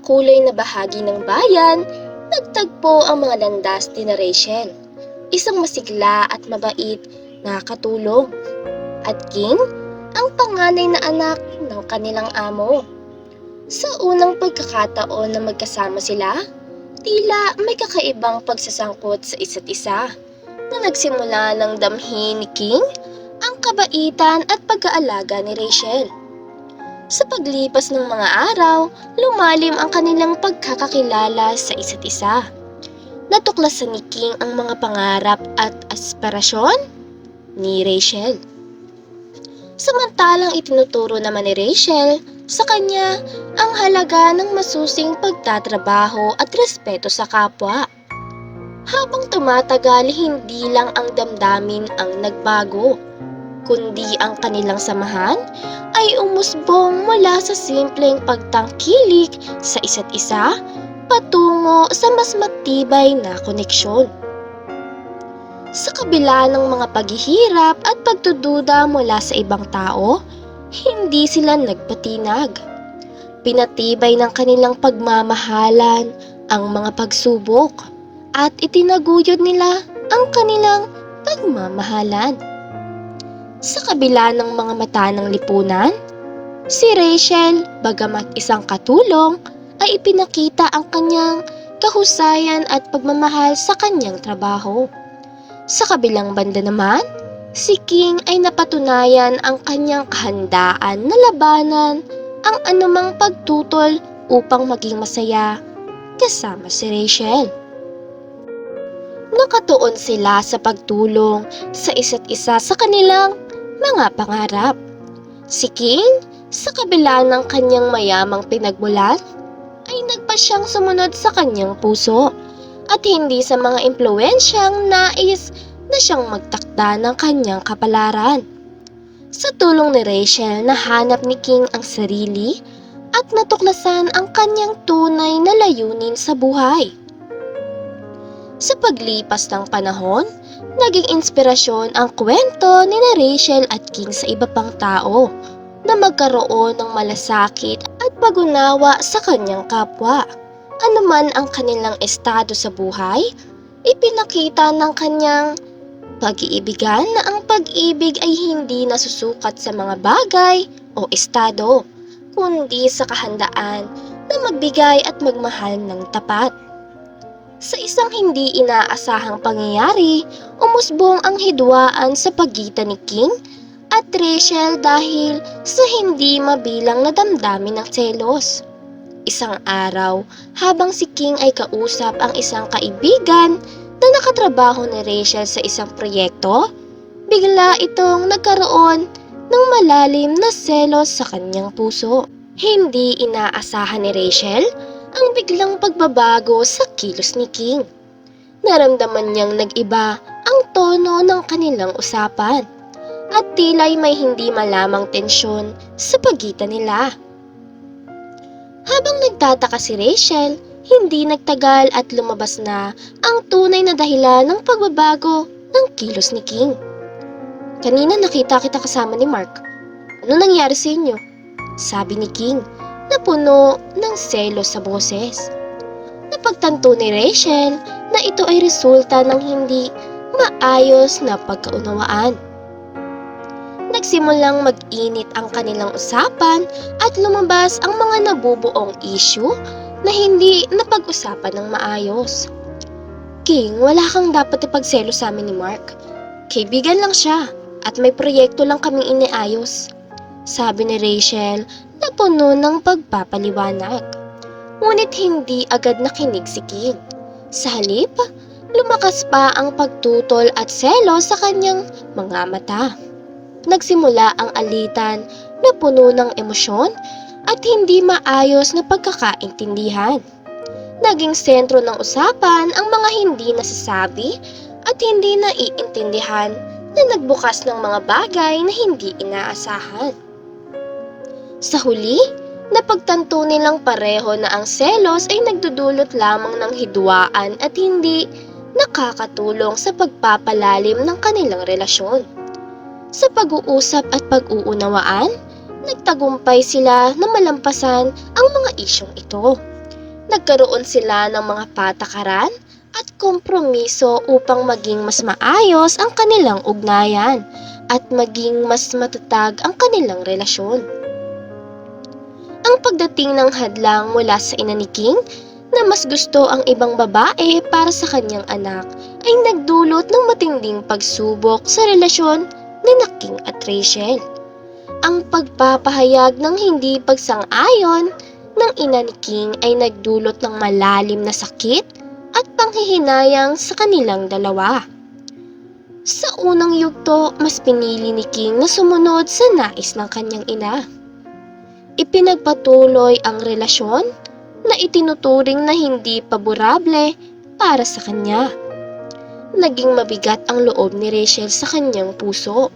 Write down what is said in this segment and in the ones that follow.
makulay na bahagi ng bayan, nagtagpo ang mga landas ni Rachel, isang masigla at mabait na katulong, at King, ang panganay na anak ng kanilang amo. Sa unang pagkakataon na magkasama sila, tila may kakaibang pagsasangkot sa isa't isa na nagsimula ng damhin ni King ang kabaitan at pag-aalaga ni Rachel. Sa paglipas ng mga araw, lumalim ang kanilang pagkakakilala sa isa't isa. Natuklasan ni King ang mga pangarap at aspirasyon ni Rachel. Samantalang itinuturo naman ni Rachel sa kanya ang halaga ng masusing pagtatrabaho at respeto sa kapwa. Habang tumatagal, hindi lang ang damdamin ang nagbago, kundi ang kanilang samahan ay umusbong mula sa simpleng pagtangkilik sa isa't isa patungo sa mas matibay na koneksyon. Sa kabila ng mga paghihirap at pagdududa mula sa ibang tao, hindi sila nagpatinag. Pinatibay ng kanilang pagmamahalan ang mga pagsubok at itinaguyod nila ang kanilang pagmamahalan. Sa kabila ng mga mata ng lipunan, si Rachel, bagamat isang katulong, ay ipinakita ang kanyang kahusayan at pagmamahal sa kanyang trabaho. Sa kabilang banda naman, si King ay napatunayan ang kanyang kahandaan na labanan ang anumang pagtutol upang maging masaya kasama si Rachel. Nakatuon sila sa pagtulong sa isa't isa sa kanilang mga pangarap. Si King, sa kabila ng kanyang mayamang pinagmulan, ay nagpasyang sumunod sa kanyang puso at hindi sa mga impluwensyang nais na siyang magtakda ng kanyang kapalaran. Sa tulong ni Rachel, nahanap ni King ang sarili at natuklasan ang kanyang tunay na layunin sa buhay. Sa paglipas ng panahon, naging inspirasyon ang kwento ni Rachel at King sa iba pang tao na magkaroon ng malasakit at pag-unawa sa kanyang kapwa. Anuman ang kanilang estado sa buhay, ipinakita ng kanyang pag-iibigan na ang pag-ibig ay hindi nasusukat sa mga bagay o estado, kundi sa kahandaan na magbigay at magmahal ng tapat. Sa isang hindi inaasahang pangyayari, umusbong ang hidwaan sa pagitan ni King at Rachel dahil sa hindi mabilang na damdamin ng selos. Isang araw, habang si King ay kausap ang isang kaibigan na nakatrabaho ni Rachel sa isang proyekto, bigla itong nagkaroon ng malalim na selos sa kanyang puso. Hindi inaasahan ni Rachel ang biglang pagbabago sa kilos ni King. Naramdaman niyang nag-iba ang tono ng kanilang usapan at tila'y may hindi malamang tensyon sa pagitan nila. Habang nagtataka si Rachel, hindi nagtagal at lumabas na ang tunay na dahilan ng pagbabago ng kilos ni King. "Kanina nakita kita kasama ni Mark. Ano nangyari sa inyo?" sabi ni King na puno ng selos sa boses. Napagtanto ni Rachel na ito ay resulta ng hindi maayos na pagkaunawaan. Nagsimulang mag-init ang kanilang usapan at lumabas ang mga nabubuong issue na hindi napag-usapan ng maayos. "King, wala kang dapat ipagselo sa amin ni Mark. Kaibigan lang siya at may proyekto lang kaming iniayos," sabi ni Rachel na puno ng pagpapaliwanag. Ngunit hindi agad nakinig si King. Sa halip, lumakas pa ang pagtutol at selos sa kanyang mga mata. Nagsimula ang alitan na puno ng emosyon at hindi maayos na pagkakaintindihan. Naging sentro ng usapan ang mga hindi nasasabi at hindi naiintindihan na nagbukas ng mga bagay na hindi inaasahan. Sa huli, napagtanto nilang pareho na ang selos ay nagdudulot lamang ng hidwaan at hindi nakakatulong sa pagpapalalim ng kanilang relasyon. Sa pag-uusap at pag-uunawaan, nagtagumpay sila na malampasan ang mga isyong ito. Nagkaroon sila ng mga patakaran at kompromiso upang maging mas maayos ang kanilang ugnayan at maging mas matatag ang kanilang relasyon. Ang pagdating ng hadlang mula sa ina ni King na mas gusto ang ibang babae para sa kanyang anak ay nagdulot ng matinding pagsubok sa relasyon ni King at Rachel. Ang pagpapahayag ng hindi pagsang-ayon ng ina ni King ay nagdulot ng malalim na sakit at panghihinayang sa kanilang dalawa. Sa unang yugto, mas pinili ni King na sumunod sa nais ng kanyang ina. Ipinagpatuloy ang relasyon na itinuturing na hindi paborable para sa kanya. Naging mabigat ang loob ni Rachel sa kanyang puso.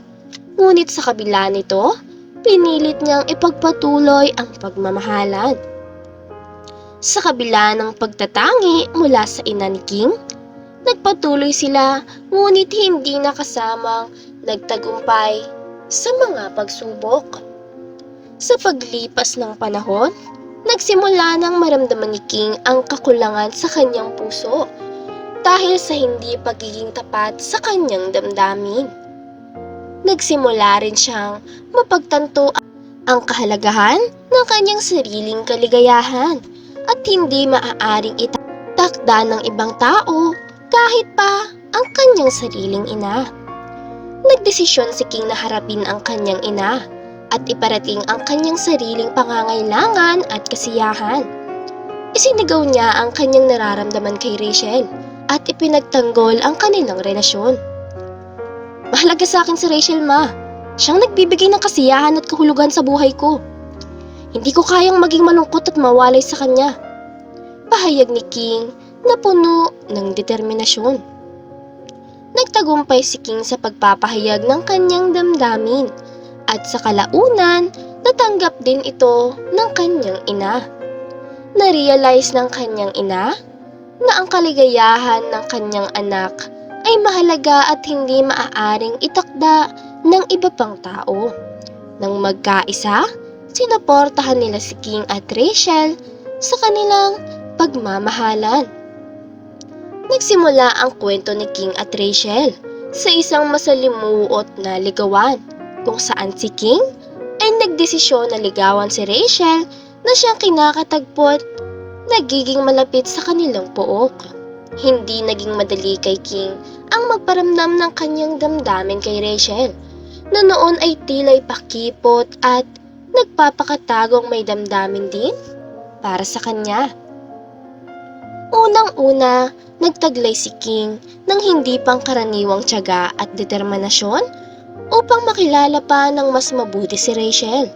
Ngunit sa kabila nito, pinilit niyang ipagpatuloy ang pagmamahalan. Sa kabila ng pagtatangi mula sa ina ni King, nagpatuloy sila ngunit hindi nakasamang nagtagumpay sa mga pagsubok. Sa paglipas ng panahon, nagsimula nang maramdaman ni King ang kakulangan sa kanyang puso dahil sa hindi pagiging tapat sa kanyang damdamin. Nagsimula rin siyang mapagtanto ang kahalagahan ng kanyang sariling kaligayahan at hindi maaaring itakda ng ibang tao kahit pa ang kanyang sariling ina. Nagdesisyon si King na harapin ang kanyang ina at iparating ang kanyang sariling pangangailangan at kasiyahan. Isinigaw niya ang kanyang nararamdaman kay Rachel at ipinagtanggol ang kanilang relasyon. Mahalaga sa akin si Rachel, ma. Siyang nagbibigay ng kasiyahan at kahulugan sa buhay ko. Hindi ko kayang maging malungkot at mawalay sa kanya. Pahayag ni King na puno ng determinasyon. Nagtagumpay si King sa pagpapahayag ng kanyang damdamin at sa kalaunan, natanggap din ito ng kanyang ina. Na-realize ng kanyang ina na ang kaligayahan ng kanyang anak ay mahalaga at hindi maaaring itakda ng iba pang tao. Nang magkaisa, sinuportahan nila si King at Rachel sa kanilang pagmamahalan. Nagsimula ang kwento ni King at Rachel sa isang masalimuot na ligawan kung saan si King ay nagdesisyon na ligawan si Rachel na siyang kinakatagpot, nagiging malapit sa kanilang pook. Hindi naging madali kay King ang magparamdam ng kanyang damdamin kay Rachel, na noon ay tila'y pakipot at nagpapakatagong may damdamin din para sa kanya. Unang-una, nagtaglay si King ng hindi pangkaraniwang tiyaga at determinasyon upang makilala pa ng mas mabuti si Rachel.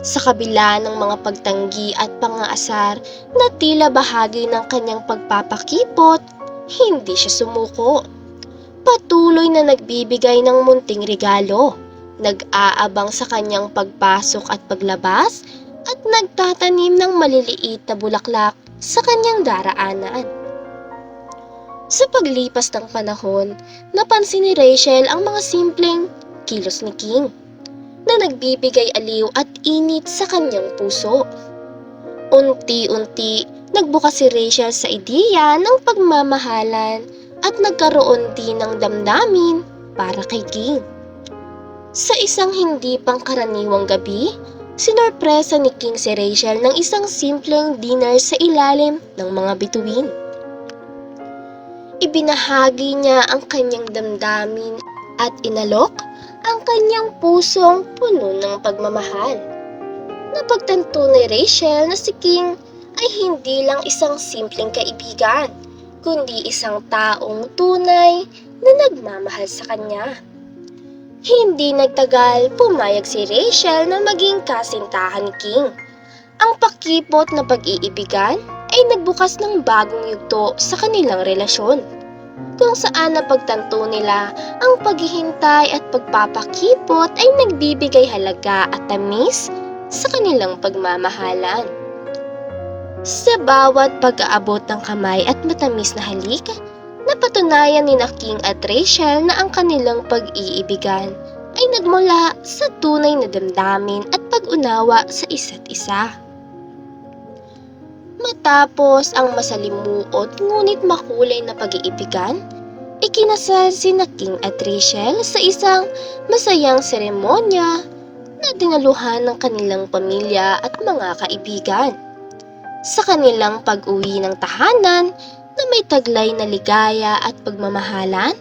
Sa kabila ng mga pagtanggi at pangaasar na tila bahagi ng kanyang pagpapakipot, hindi siya sumuko. Patuloy na nagbibigay ng munting regalo, nag-aabang sa kanyang pagpasok at paglabas, at nagtatanim ng maliliit na bulaklak sa kanyang daraanan. Sa paglipas ng panahon, napansin ni Rachel ang mga simpleng kilos ni King na nagbibigay aliw at init sa kanyang puso. Unti-unti, nagbukas si Rachel sa ideya ng pagmamahalan at nagkaroon din ng damdamin para kay King. Sa isang hindi pangkaraniwang gabi, sinorpresa ni King si Rachel ng isang simpleng dinner sa ilalim ng mga bituin. Ibinahagi niya ang kanyang damdamin at inalok ang kanyang pusong puno ng pagmamahal. Napagtanto ni Rachel na si King ay hindi lang isang simpleng kaibigan, kundi isang taong tunay na nagmamahal sa kanya. Hindi nagtagal, pumayag si Rachel na maging kasintahan ni King. Ang pakipot na pag-iibigan ay nagbukas ng bagong yugto sa kanilang relasyon, kung saan napagtanto nila ang paghihintay at pagpapakipot ay nagbibigay halaga at tamis sa kanilang pagmamahalan. Sa bawat pag-aabot ng kamay at matamis na halik, napatunayan ni King at Rachel na ang kanilang pag-iibigan ay nagmula sa tunay na damdamin at pag-unawa sa isa't isa. Matapos ang masalimuot ngunit makulay na pag-iibigan, ikinasal sina King at Rachel sa isang masayang seremonya na dinaluhan ng kanilang pamilya at mga kaibigan. Sa kanilang pag-uwi ng tahanan na may taglay na ligaya at pagmamahalan,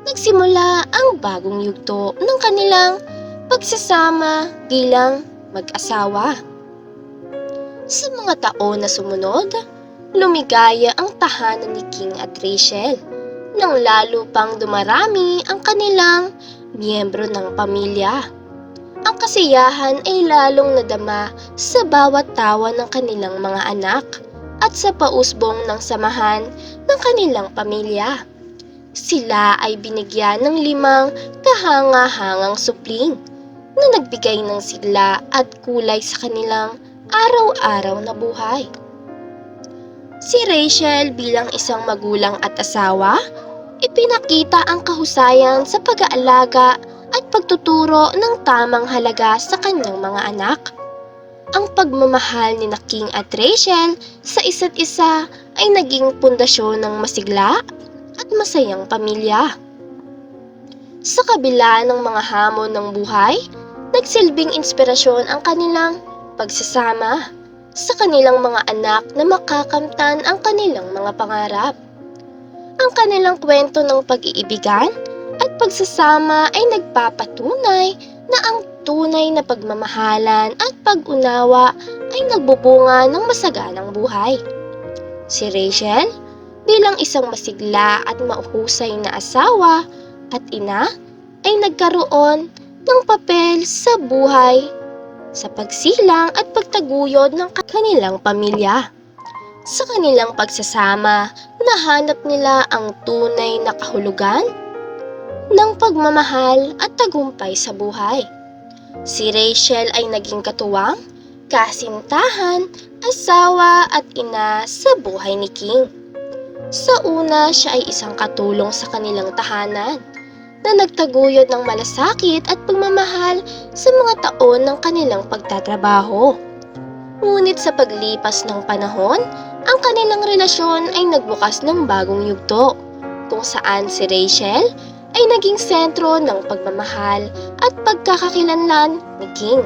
nagsimula ang bagong yugto ng kanilang pagsasama bilang mag-asawa. Sa mga taon na sumunod, lumigaya ang tahanan ni King at Rachel nang lalo pang dumarami ang kanilang miyembro ng pamilya. Ang kasiyahan ay lalong nadama sa bawat tawa ng kanilang mga anak at sa pausbong ng samahan ng kanilang pamilya. Sila ay binigyan ng 5 kahanga-hangang supling na nagbigay ng sigla at kulay sa kanilang araw-araw na buhay. Si Rachel bilang isang magulang at asawa, ipinakita ang kahusayan sa pag-aalaga at pagtuturo ng tamang halaga sa kanyang mga anak. Ang pagmamahal ni King at Rachel sa isa't isa ay naging pundasyon ng masigla at masayang pamilya. Sa kabila ng mga hamon ng buhay, nagsilbing inspirasyon ang kanilang pagsasama sa kanilang mga anak na makakamtan ang kanilang mga pangarap. Ang kanilang kwento ng pag-iibigan at pagsasama ay nagpapatunay na ang tunay na pagmamahalan at pag-unawa ay nagbubunga ng masaganang buhay. Si Rachel, bilang isang masigla at mauhusay na asawa at ina, ay nagkaroon ng papel sa buhay sa pagsilang at pagtaguyod ng kanilang pamilya. Sa kanilang pagsasama, nahanap nila ang tunay na kahulugan ng pagmamahal at tagumpay sa buhay. Si Rachel ay naging katuwang, kasintahan, asawa at ina sa buhay ni King. Sa una, siya ay isang katulong sa kanilang tahanan na nagtaguyod ng malasakit at pagmamahal sa mga taon ng kanilang pagtatrabaho. Ngunit sa paglipas ng panahon, ang kanilang relasyon ay nagbukas ng bagong yugto, kung saan si Rachel ay naging sentro ng pagmamahal at pagkakakilanlan ni King.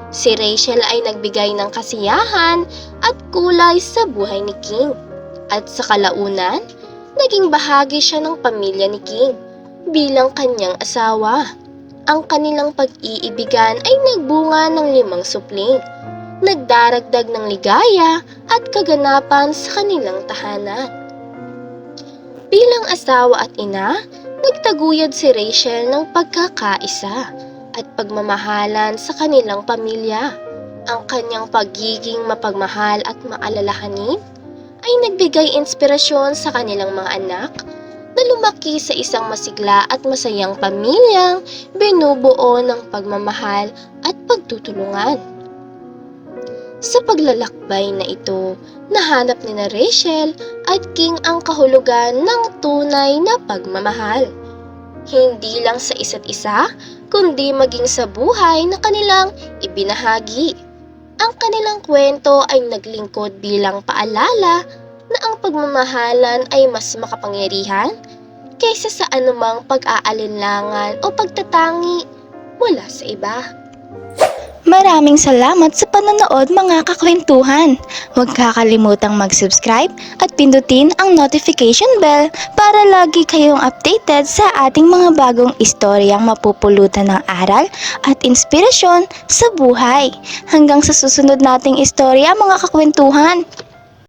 Si Rachel ay nagbigay ng kasiyahan at kulay sa buhay ni King, at sa kalaunan, naging bahagi siya ng pamilya ni King bilang kanyang asawa. Ang kanilang pag-iibigan ay nagbunga ng 5 supling, nagdaragdag ng ligaya at kaganapan sa kanilang tahanan. Bilang asawa at ina, nagtaguyod si Rachel ng pagkakaisa at pagmamahalan sa kanilang pamilya. Ang kanyang pagiging mapagmahal at maalalahanin ay nagbigay inspirasyon sa kanilang mga anak na lumaki sa isang masigla at masayang pamilyang binubuo ng pagmamahal at pagtutulungan. Sa paglalakbay na ito, nahanap ni Rachel at King ang kahulugan ng tunay na pagmamahal. Hindi lang sa isa't isa, kundi maging sa buhay na kanilang ibinahagi. Ang kanilang kwento ay naglingkod bilang paalala na ang pagmamahalan ay mas makapangyarihan kaysa sa anumang pag-aalinlangan o pagtatangi mula sa iba. Maraming salamat sa panonood mga kakwentuhan. Huwag kakalimutang mag-subscribe at pindutin ang notification bell para lagi kayong updated sa ating mga bagong istoryang mapupulutan ng aral at inspirasyon sa buhay. Hanggang sa susunod nating istorya mga kakwentuhan.